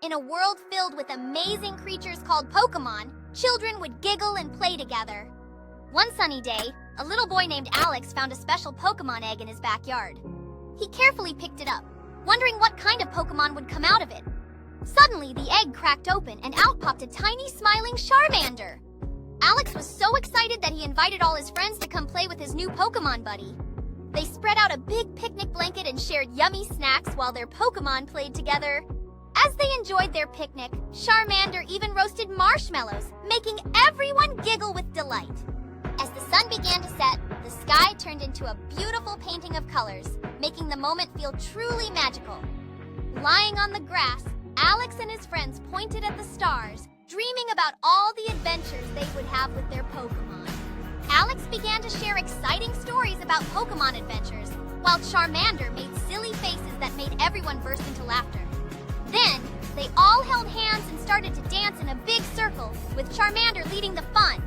In a world filled with amazing creatures called Pokemon, children would giggle and play together. One sunny day, a little boy named Alex found a special Pokemon egg in his backyard. He carefully picked it up, wondering what kind of Pokemon would come out of it. Suddenly, the egg cracked open and out popped a tiny smiling Charmander. Alex was so excited that he invited all his friends to come play with his new Pokemon buddy. They spread out a big picnic blanket and shared yummy snacks while their Pokemon played together. As they enjoyed their picnic, Charmander even roasted marshmallows, making everyone giggle with delight. As the sun began to set, the sky turned into a beautiful painting of colors, making the moment feel truly magical. Lying on the grass, Alex and his friends pointed at the stars, dreaming about all the adventures they would have with their Pokemon. Alex began to share exciting stories about Pokemon adventures, while Charmander made silly faces that made everyone burst into laughter. Then, they all held hands and started to dance in a big circle, with Charmander leading the fun.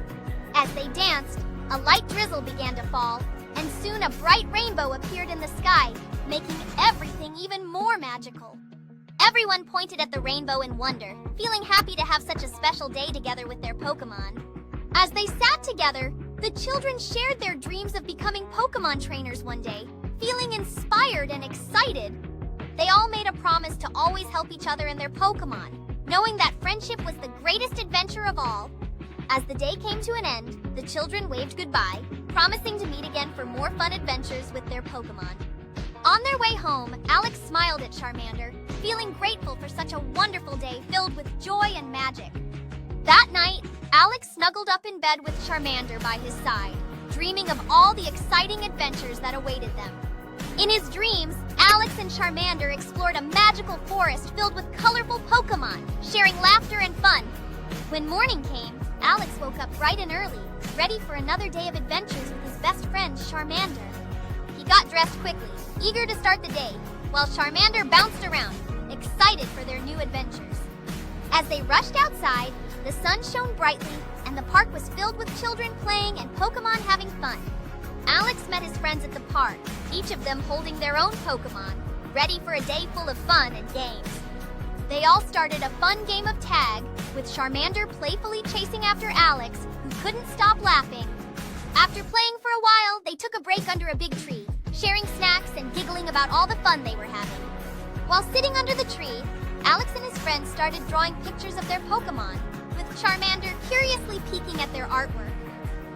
As they danced, a light drizzle began to fall, and soon a bright rainbow appeared in the sky, making everything even more magical. Everyone pointed at the rainbow in wonder, feeling happy to have such a special day together with their Pokemon. As they sat together, the children shared their dreams of becoming Pokemon trainers one day, feeling inspired and excited. They all made a promise to always help each other and their Pokemon, knowing that friendship was the greatest adventure of all. As the day came to an end, the children waved goodbye, promising to meet again for more fun adventures with their Pokemon. On their way home, Alex smiled at Charmander, feeling grateful for such a wonderful day filled with joy and magic. That night, Alex snuggled up in bed with Charmander by his side, dreaming of all the exciting adventures that awaited them. In his dreams, Alex and Charmander explored a magical forest filled with colorful Pokemon, sharing laughter and fun. When morning came, Alex woke up bright and early, ready for another day of adventures with his best friend, Charmander. He got dressed quickly, eager to start the day, while Charmander bounced around, excited for their new adventures. As they rushed outside, the sun shone brightly, and the park was filled with children playing and Pokemon having fun. Alex met his friends at the park, each of them holding their own Pokemon, ready for a day full of fun and games. They all started a fun game of tag, with Charmander playfully chasing after Alex, who couldn't stop laughing. After playing for a while, they took a break under a big tree, sharing snacks and giggling about all the fun they were having. While sitting under the tree, Alex and his friends started drawing pictures of their Pokemon, with Charmander curiously peeking at their artwork.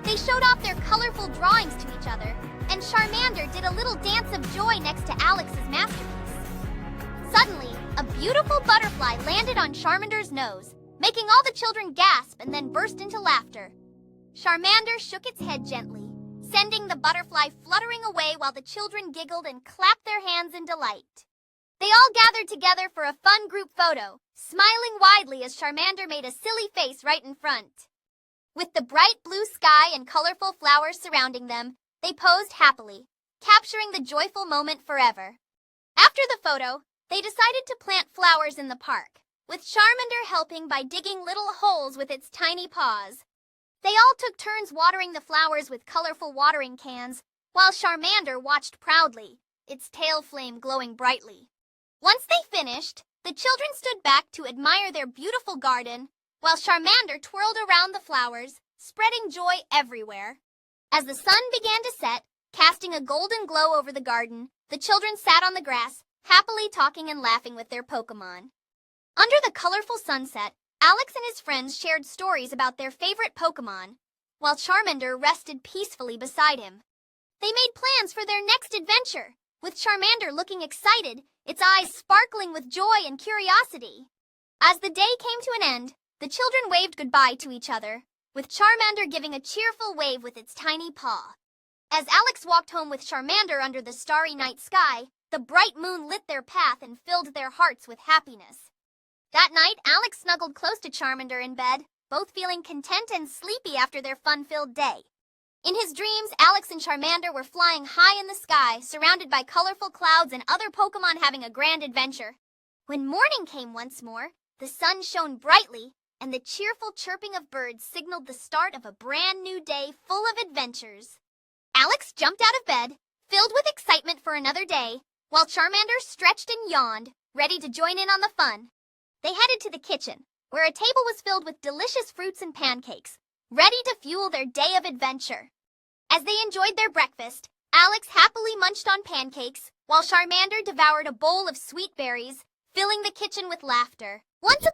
They showed off their colorful drawings to each other, and Charmander did a little dance of joy next to Alex's masterpiece. Suddenly, a beautiful butterfly landed on Charmander's nose, making all the children gasp and then burst into laughter. Charmander shook its head gently, sending the butterfly fluttering away while the children giggled and clapped their hands in delight. They all gathered together for a fun group photo, smiling widely as Charmander made a silly face right in front. With the bright blue sky and colorful flowers surrounding them, they posed happily, capturing the joyful moment forever. After the photo, they decided to plant flowers in the park, with Charmander helping by digging little holes with its tiny paws. They all took turns watering the flowers with colorful watering cans, while Charmander watched proudly, its tail flame glowing brightly. Once they finished, the children stood back to admire their beautiful garden, while Charmander twirled around the flowers, spreading joy everywhere. As the sun began to set, casting a golden glow over the garden, the children sat on the grass, happily talking and laughing with their Pokemon. Under the colorful sunset, Alex and his friends shared stories about their favorite Pokemon, while Charmander rested peacefully beside him. They made plans for their next adventure, with Charmander looking excited, its eyes sparkling with joy and curiosity. As the day came to an end, the children waved goodbye to each other, with Charmander giving a cheerful wave with its tiny paw. As Alex walked home with Charmander under the starry night sky, the bright moon lit their path and filled their hearts with happiness. That night, Alex snuggled close to Charmander in bed, both feeling content and sleepy after their fun-filled day. In his dreams, Alex and Charmander were flying high in the sky, surrounded by colorful clouds and other Pokemon having a grand adventure. When morning came once more, the sun shone brightly, and the cheerful chirping of birds signaled the start of a brand new day full of adventures. Alex jumped out of bed, filled with excitement for another day, while Charmander stretched and yawned, ready to join in on the fun. They headed to the kitchen, where a table was filled with delicious fruits and pancakes, ready to fuel their day of adventure. As they enjoyed their breakfast, Alex happily munched on pancakes, while Charmander devoured a bowl of sweet berries, filling the kitchen with laughter. Once